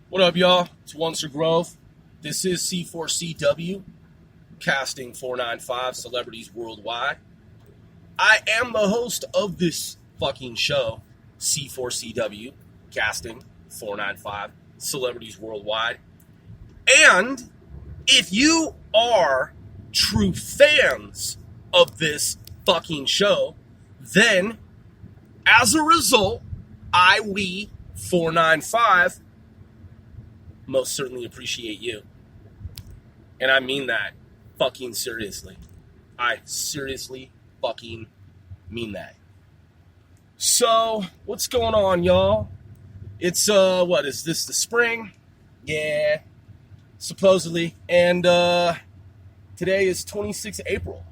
What up, y'all? It's Oncer Grove. This is C4CW, casting 495 Celebrities Worldwide. I am the host of this fucking show, C4CW, casting 495 Celebrities Worldwide. And if you are true fans of this fucking show, then as a result, we 495 most certainly appreciate you. And I mean that fucking seriously. I seriously fucking mean that. So, what's going on, y'all? It's, what is this, the spring? Yeah, supposedly. And, today is 26th April.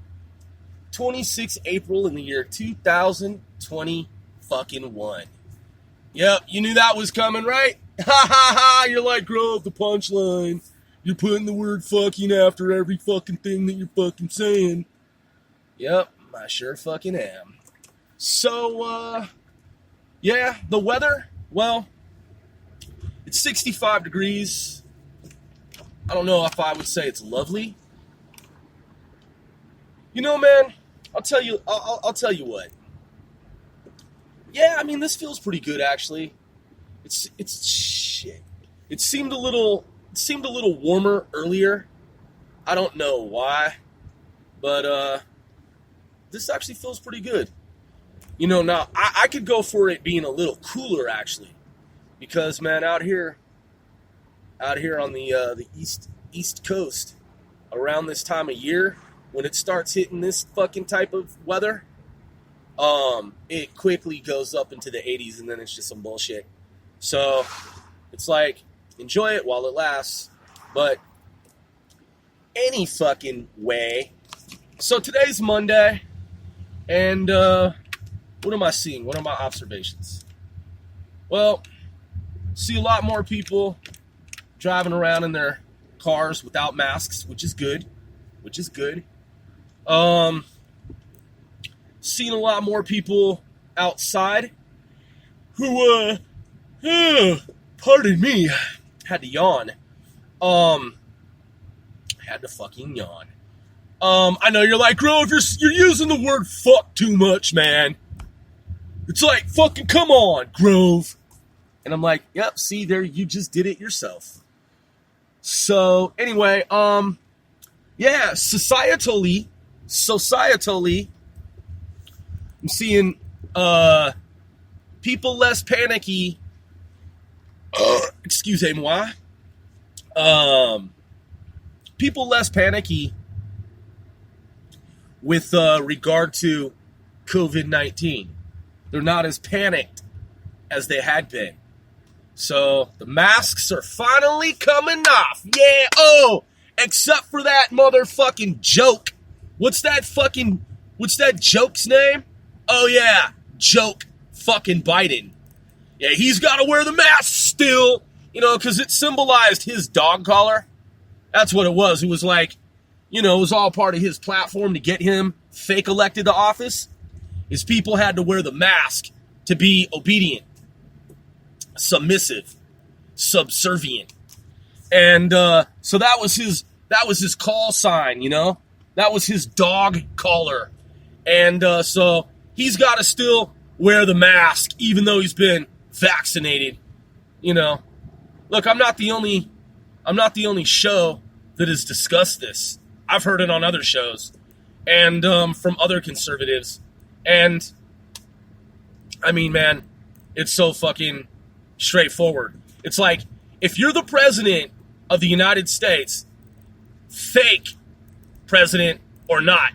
26th April in the year 2020 fucking 1. Yep, you knew that was coming, right? Ha ha ha, you're like, Grove, the punchline. You're putting the word fucking after every fucking thing that you're fucking saying. Yep, I sure fucking am. So, yeah, the weather, well, it's 65 degrees. I don't know if I would say it's lovely. You know, man, I'll tell you what. Yeah, I mean, this feels pretty good, actually. It's shit. It seemed a little warmer earlier. I don't know why, but this actually feels pretty good. You know, now I could go for it being a little cooler, actually, because man, out here on the east coast, around this time of year, when it starts hitting this fucking type of weather, it quickly goes up into the 80s, and then it's just some bullshit. So, it's like, enjoy it while it lasts. But, any fucking way. So, today's Monday. And, what am I seeing? What are my observations? Well, see a lot more people driving around in their cars without masks, which is good. Seen a lot more people outside who, pardon me, had to yawn. Had to fucking yawn. I know you're like, Grove, you're using the word fuck too much, man. It's like, fucking come on, Grove. And I'm like, yep, see, there, you just did it yourself. So, anyway, yeah, societally, I'm seeing, people less panicky, excusez-moi, people less panicky with regard to COVID-19. They're not as panicked as they had been. So the masks are finally coming off. Yeah, oh, except for that motherfucking joke. What's that joke's name? Oh yeah, joke fucking Biden. Yeah, he's got to wear the mask still, you know, because it symbolized his dog collar. That's what it was. It was like, you know, it was all part of his platform to get him fake elected to office. His people had to wear the mask to be obedient, submissive, subservient. And so that was his call sign, you know? That was his dog collar. And so he's got to still wear the mask even though he's been vaccinated, you know? Look, I'm not the only show that has discussed this. I've heard it on other shows and from other conservatives. And I mean, man, it's so fucking straightforward. It's like, if you're the president of the United States, fake president or not,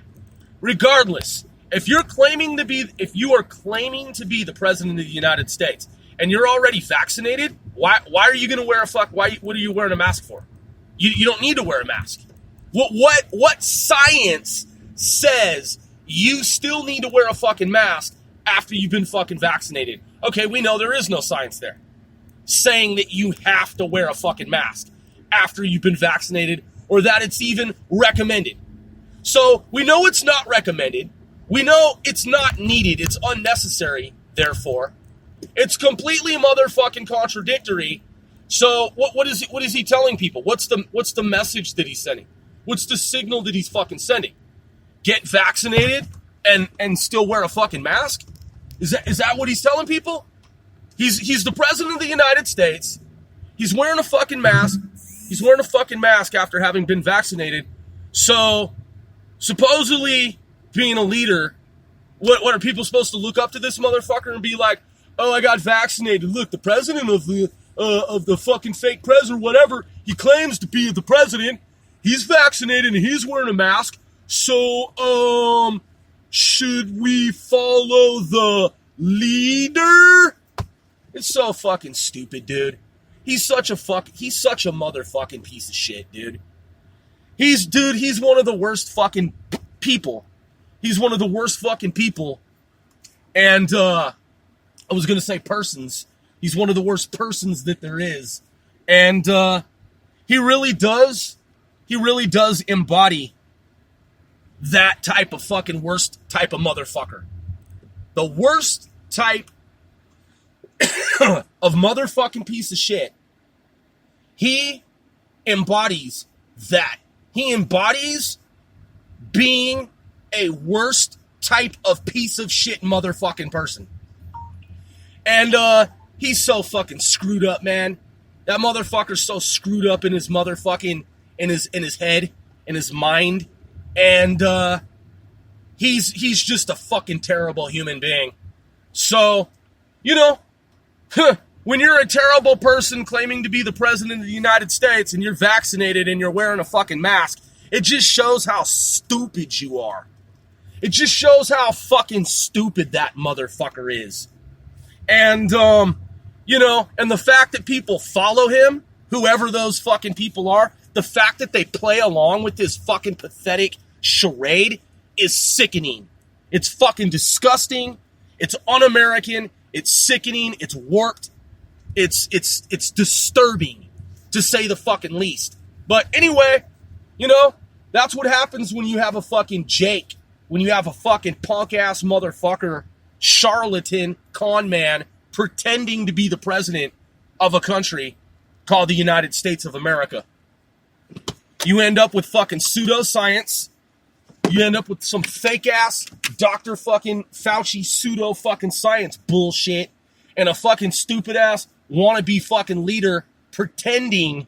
regardless, if you are claiming to be the president of the United States and you're already vaccinated, why are you going to wear what are you wearing a mask for? You don't need to wear a mask. What science says you still need to wear a fucking mask after you've been fucking vaccinated? Okay, we know there is no science there saying that you have to wear a fucking mask after you've been vaccinated or that it's even recommended. So we know it's not recommended. We know it's not needed. It's unnecessary, therefore. It's completely motherfucking contradictory So what is he telling people? What's the message that he's sending? What's the signal that he's fucking sending? Get vaccinated and still wear a fucking mask? Is that what he's telling people? He's the president of the United States. He's wearing a fucking mask. He's wearing a fucking mask after having been vaccinated. So supposedly being a leader, what are people supposed to look up to this motherfucker and be like, oh, I got vaccinated. Look, the president of the fucking fake president, whatever, he claims to be the president. He's vaccinated and he's wearing a mask. So, should we follow the leader? It's so fucking stupid, dude. He's such a motherfucking piece of shit, dude. He's one of the worst fucking people. He's one of the worst fucking people. And, I was going to say persons. He's one of the worst persons that there is. And, he really does embody that type of fucking worst type of motherfucker. The worst type of motherfucking piece of shit. He embodies that. He embodies being a worst type of piece of shit motherfucking person. And he's so fucking screwed up, man. That motherfucker's so screwed up in his motherfucking in his head, in his mind. And he's just a fucking terrible human being. So, you know, when you're a terrible person claiming to be the president of the United States and you're vaccinated and you're wearing a fucking mask, it just shows how stupid you are. It just shows how fucking stupid that motherfucker is. And, you know, and the fact that people follow him, whoever those fucking people are, the fact that they play along with this fucking pathetic charade is sickening. It's fucking disgusting. It's un-American. It's sickening. It's warped. It's disturbing, to say the fucking least. But anyway, you know, that's what happens when you have a fucking Jake, when you have a fucking punk-ass motherfucker, charlatan, con man, pretending to be the president of a country called the United States of America. You end up with fucking pseudoscience. You end up with some fake-ass Dr. fucking Fauci pseudo-fucking science bullshit and a fucking stupid-ass wannabe fucking leader pretending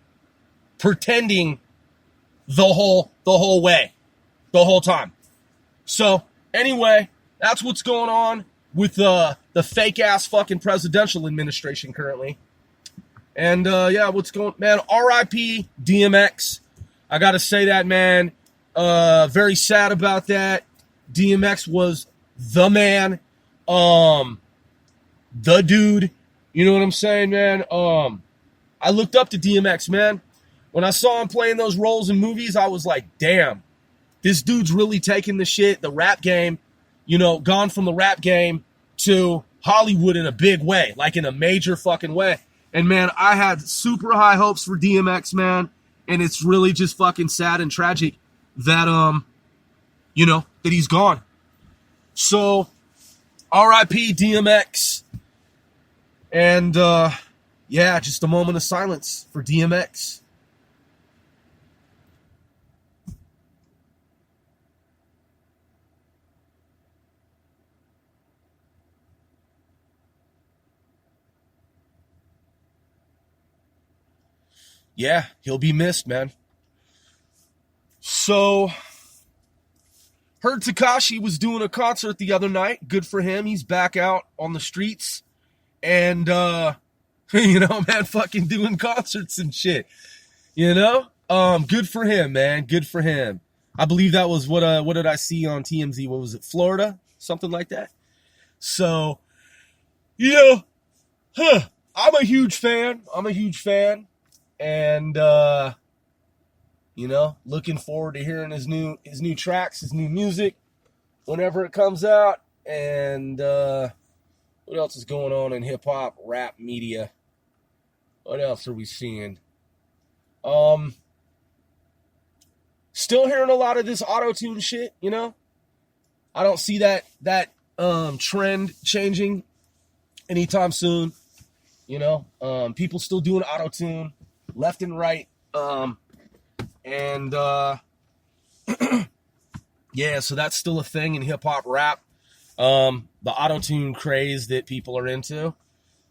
the whole way, the whole time. So, anyway, that's what's going on with the fake-ass fucking presidential administration currently. And, yeah, what's going... Man, R.I.P. DMX. I gotta say that, man. Very sad about that. DMX was the man. The dude. You know what I'm saying, man? I looked up to DMX, man. When I saw him playing those roles in movies, I was like, damn. This dude's really taking the shit, the rap game, you know, gone from the rap game to Hollywood in a big way, like in a major fucking way. And, man, I had super high hopes for DMX, man. And it's really just fucking sad and tragic that, you know, that he's gone. So, R.I.P. DMX. And, yeah, just a moment of silence for DMX. Yeah, he'll be missed, man. So, heard Tekashi was doing a concert the other night. Good for him. He's back out on the streets. And, you know, man, fucking doing concerts and shit. You know? Good for him, man. Good for him. I believe that was what did I see on TMZ? What was it? Florida? Something like that. So, you know, I'm a huge fan. And, you know, looking forward to hearing his new tracks, his new music, whenever it comes out. And, what else is going on in hip-hop, rap, media? What else are we seeing? Still hearing a lot of this auto-tune shit, you know? I don't see that trend changing anytime soon. People still doing auto-tune left and right. And yeah, so that's still a thing in hip-hop rap. The auto-tune craze that people are into.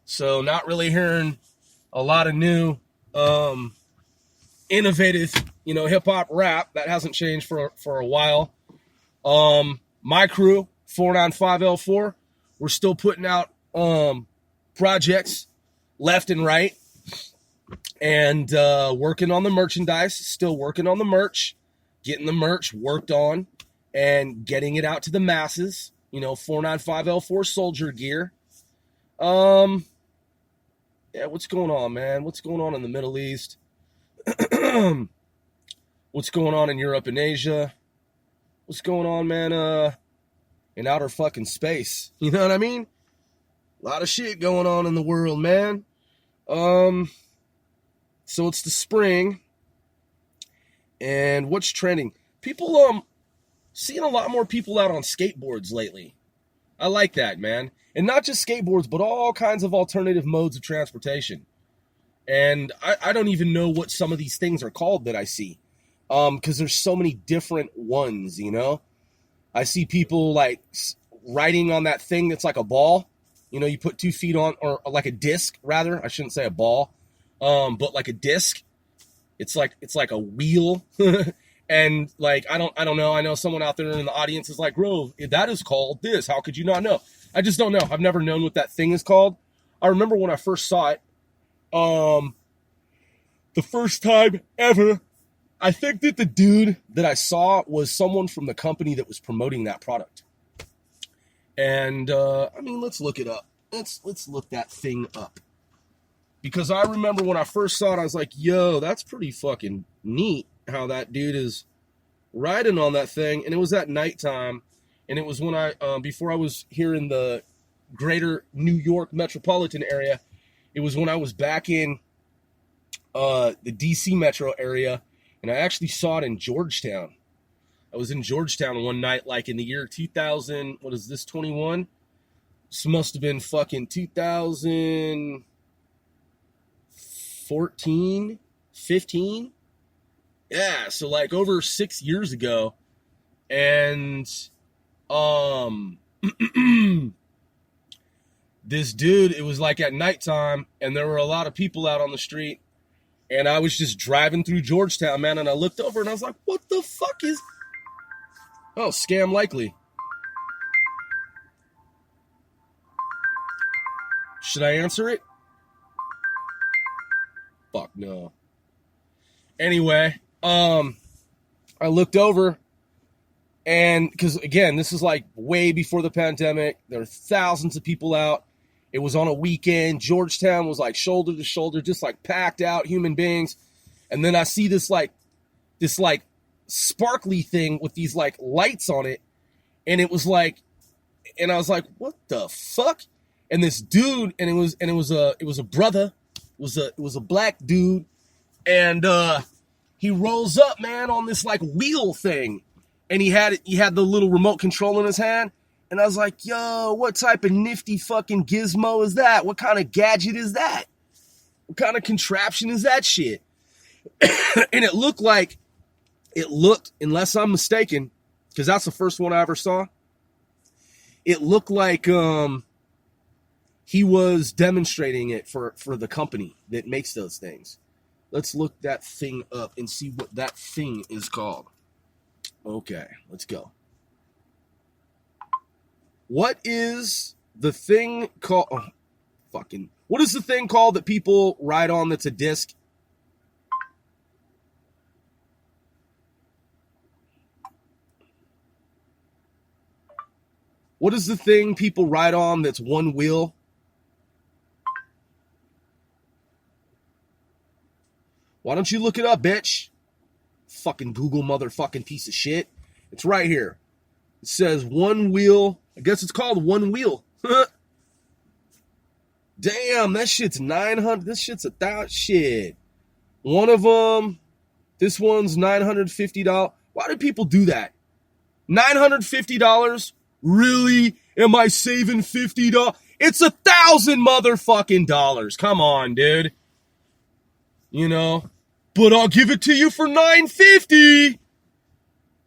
So not really hearing a lot of new innovative, hip-hop rap. That hasn't changed for a while. My crew, 495L4, we're still putting out projects left and right, and working on the merchandise, still working on the merch, getting the merch worked on, and getting it out to the masses. 495L4 soldier gear. Yeah, what's going on, man? What's going on in the Middle East? What's going on in Europe and Asia? What's going on, man, in outer fucking space? You know what I mean? A lot of shit going on in the world, man. So it's the spring. And what's trending? People, seeing a lot more people out on skateboards lately. I like that, man. And not just skateboards, but all kinds of alternative modes of transportation. And I don't even know what some of these things are called that I see. Because there's so many different ones, I see people like riding on that thing that's like a ball. You put 2 feet on, or like a disc, rather. I shouldn't say a ball, but like a disc. It's like a wheel. And like, I don't know. I know someone out there in the audience is like, bro, that is called this. How could you not know? I just don't know. I've never known what that thing is called. I remember when I first saw it, the first time ever, I think that the dude that I saw was someone from the company that was promoting that product. And, let's look it up. Let's look that thing up. Because I remember when I first saw it, I was like, yo, that's pretty fucking neat how that dude is riding on that thing. And it was at nighttime. And it was when before I was here in the greater New York metropolitan area, it was when I was back in the DC metro area. And I actually saw it in Georgetown. I was in Georgetown one night, like in the year 2000, 21? This must have been fucking 2014, 15? Yeah, so like over 6 years ago. And, this dude, it was like at nighttime, and there were a lot of people out on the street. And I was just driving through Georgetown, man, and I looked over and I was like, what the fuck is... Oh, scam likely. Should I answer it? Fuck no. Anyway, I looked over, and because again, this is like way before the pandemic. There were thousands of people out. It was on a weekend. Georgetown was like shoulder to shoulder, just like packed out human beings. And then I see this sparkly thing with these like lights on it. And it was like, and I was like, what the fuck? And this dude, and it was a brother, it was a black dude. And, he rolls up, man, on this like wheel thing. And he had the little remote control in his hand. And I was like, yo, what type of nifty fucking gizmo is that? What kind of gadget is that? What kind of contraption is that shit? And it looked, unless I'm mistaken, because that's the first one I ever saw, it looked like he was demonstrating it for the company that makes those things. Let's look that thing up and see what that thing is called. Okay, let's go. What is the thing called? What is the thing called that people ride on that's a disc? What is the thing people ride on that's one wheel? Why don't you look it up, bitch? Fucking Google motherfucking piece of shit. It's right here. It says one wheel. I guess it's called one wheel. Damn, that shit's 900. This shit's 1,000. Shit. One of them, this one's $950. Why do people do that? $950? Really? Am I saving $50? It's $1,000 motherfucking dollars. Come on, dude. You know, but I'll give it to you for $950.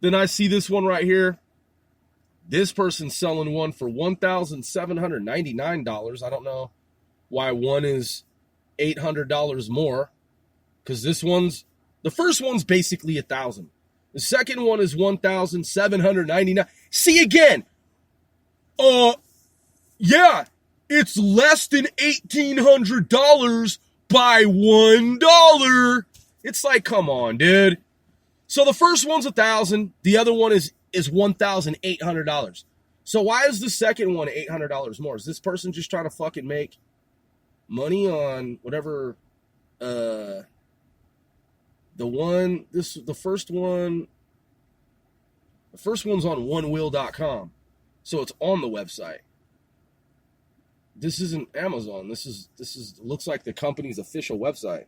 Then I see this one right here. This person's selling one for $1,799. I don't know why one is $800 more, because the first one's basically $1,000. The second one is $1,799. See again. Yeah, it's less than $1,800 by $1. It's like, come on, dude. So the first one's $1,000. The other one is $1,800. So why is the second one $800 more? Is this person just trying to fucking make money on whatever? The first one's on onewheel.com. So it's on the website. This isn't Amazon. This is looks like the company's official website.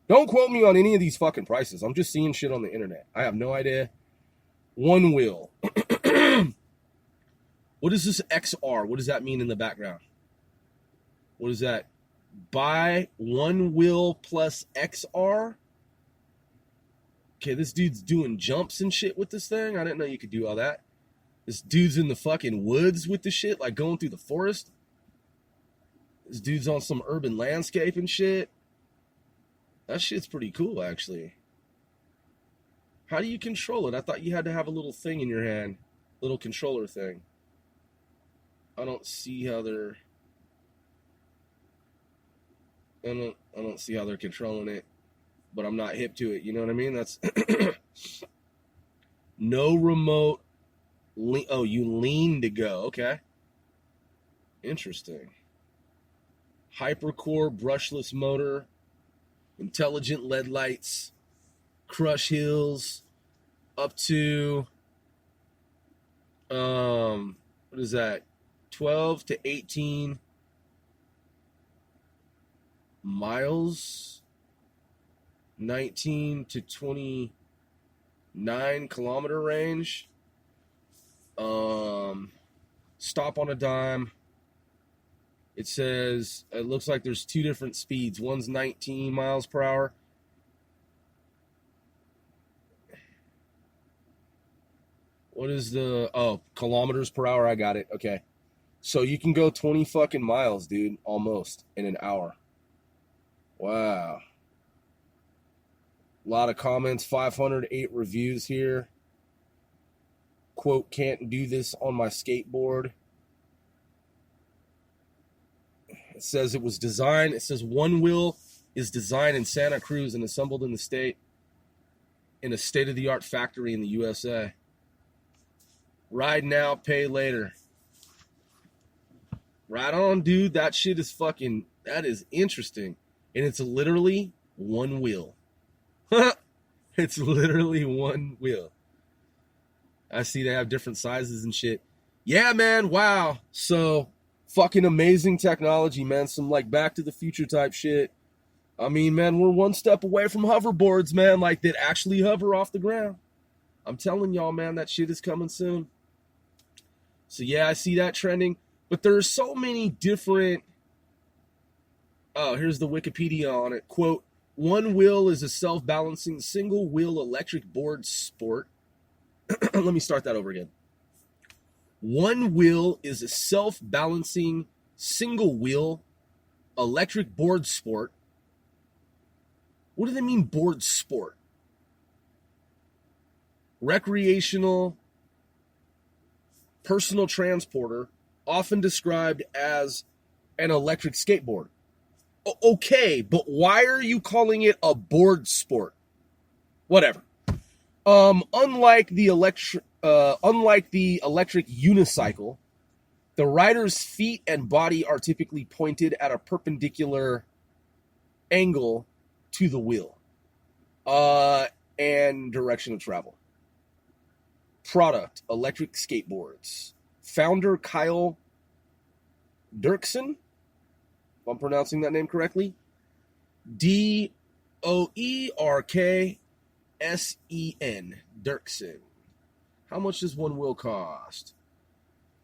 Don't quote me on any of these fucking prices. I'm just seeing shit on the internet. I have no idea. One Wheel. What is this XR? What does that mean in the background? What is that? Buy One Wheel plus XR? Okay, this dude's doing jumps and shit with this thing. I didn't know you could do all that. This dude's in the fucking woods with the shit, like going through the forest. This dude's on some urban landscape and shit. That shit's pretty cool, actually. How do you control it? I thought you had to have a little thing in your hand. Little controller thing. I don't see how they're... I don't see how they're controlling it. But I'm not hip to it. You know what I mean? That's... No remote... Oh, you lean to go. Okay. Interesting. Hypercore brushless motor. Intelligent LED lights. Crush hills. Up to... what is that? 12 to 18 miles. 19 to 29 kilometer range. Stop on a dime. It says, it looks like there's two different speeds. One's 19 miles per hour. What is the, kilometers per hour? I got it. Okay. So you can go 20 fucking miles, dude, almost in an hour. Wow. A lot of comments, 508 reviews here. Quote, can't do this on my skateboard. It says it was designed. It says One Wheel is designed in Santa Cruz and assembled in the state in a state-of-the-art factory in the USA. Ride now, pay later. Right on, dude. That shit is fucking, that is interesting. And it's literally one wheel. It's literally one wheel. I see they have different sizes and shit. Yeah, man. Wow. So fucking amazing technology, man. Some like Back to the Future type shit. I mean, man, we're one step away from hoverboards, man, like that actually hover off the ground. I'm telling y'all, man, that shit is coming soon. So yeah, I see that trending. But there are so many different... Oh, here's the Wikipedia on it. Quote, One Wheel is a self-balancing single-wheel electric board sport. Let me start that over again. One Wheel is a self-balancing single-wheel electric board sport. What do they mean board sport? Recreational personal transporter, often described as an electric skateboard. Okay, but why are you calling it a board sport? Whatever. Unlike the electric unicycle, the rider's feet and body are typically pointed at a perpendicular angle to the wheel, and direction of travel. Product: electric skateboards. Founder Kyle Dirksen, if I'm pronouncing that name correctly. Doerksen. Dirksen. How much does one wheel cost?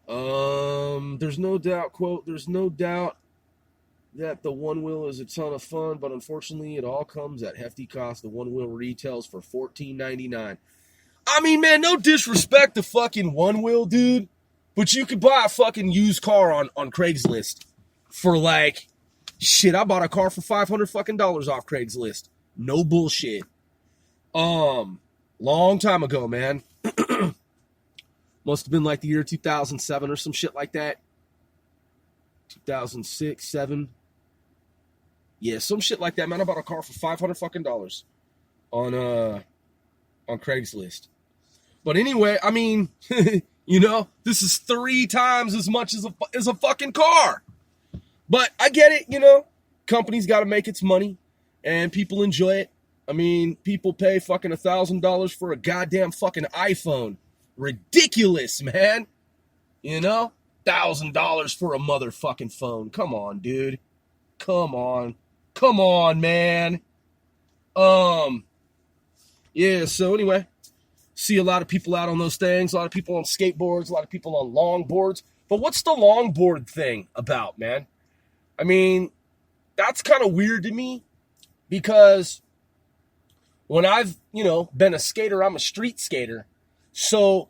There's no doubt, quote, there's no doubt that the one wheel is a ton of fun, but unfortunately it all comes at hefty cost. The one wheel retails for $14.99. I mean, man, no disrespect to fucking one wheel, dude, but you could buy a fucking used car on Craigslist for like, shit, I bought a car for $500 fucking dollars off Craigslist. No bullshit. Long time ago, man. Must have been like the year 2007 or some shit like that. 2006, 7. Yeah, some shit like that, man. I bought a car for $500 fucking dollars on Craigslist. But anyway, I mean, you know, this is 3 times as much as a fucking car. But I get it, you know. Company's got to make its money, and people enjoy it. I mean, people pay fucking $1,000 for a goddamn fucking iPhone. Ridiculous, man. You know? $1,000 for a motherfucking phone. Come on, dude. Come on. Come on, man. Yeah, so anyway, see a lot of people out on those things, a lot of people on skateboards, a lot of people on longboards. But what's the longboard thing about, man? I mean, that's kind of weird to me because when I've, you know, been a skater, I'm a street skater. So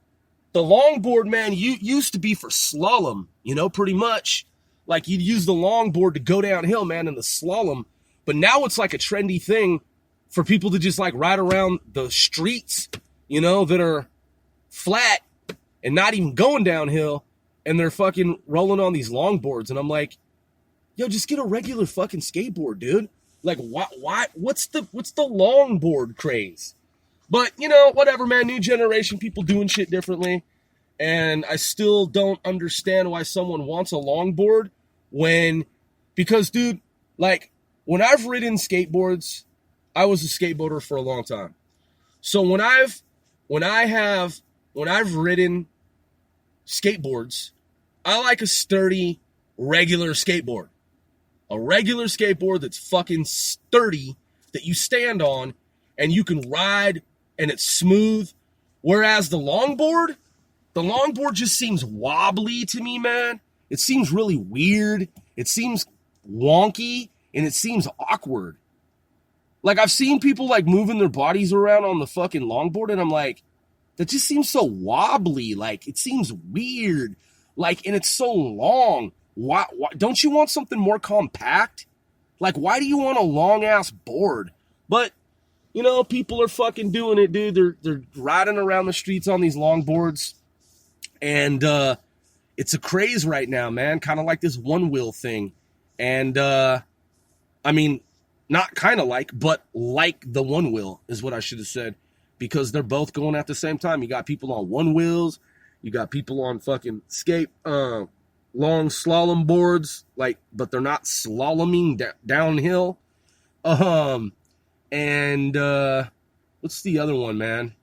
the longboard, man, used to be for slalom, you know, pretty much. Like you'd use the longboard to go downhill, man, in the slalom. But now it's like a trendy thing for people to just like ride around the streets, you know, that are flat and not even going downhill. And they're fucking rolling on these longboards. And I'm like, yo, just get a regular fucking skateboard, dude. Like, why? What's the longboard craze? But, you know, whatever, man. New generation, people doing shit differently. And I still don't understand why someone wants a longboard because, dude, like, when I've ridden skateboards, I was a skateboarder for a long time. So when I've ridden skateboards, I like a sturdy, regular skateboard. A regular skateboard that's fucking sturdy, that you stand on, and you can ride, and it's smooth. Whereas the longboard just seems wobbly to me, man. It seems really weird. It seems wonky, and it seems awkward. Like, I've seen people, like, moving their bodies around on the fucking longboard, and I'm like, that just seems so wobbly. Like, it seems weird. Like, and it's so long. Why don't you want something more compact? Like, why do you want a long-ass board? But, you know, people are fucking doing it, dude. They're riding around the streets on these longboards. And it's a craze right now, man. Kind of like this one-wheel thing. And, I mean, not kind of like, but like the one-wheel is what I should have said. Because they're both going at the same time. You got people on one-wheels. You got people on fucking long slalom boards, like, but they're not slaloming downhill. And what's the other one, man?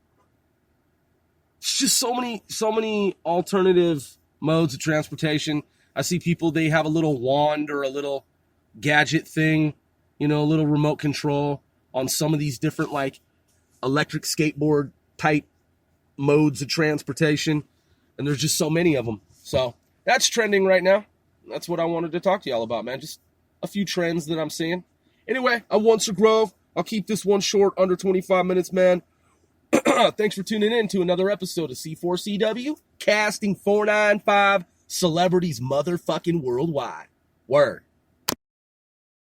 It's just so many alternative modes of transportation. I see people, they have a little wand or a little gadget thing, you know, a little remote control on some of these different, like, electric skateboard type modes of transportation. And there's just so many of them. So that's trending right now. That's what I wanted to talk to y'all about, man. Just a few trends that I'm seeing. Anyway, I'm Once a Grove. I'll keep this one short, under 25 minutes, man. Thanks for tuning in to another episode of C4CW, casting 495 celebrities motherfucking worldwide. Word.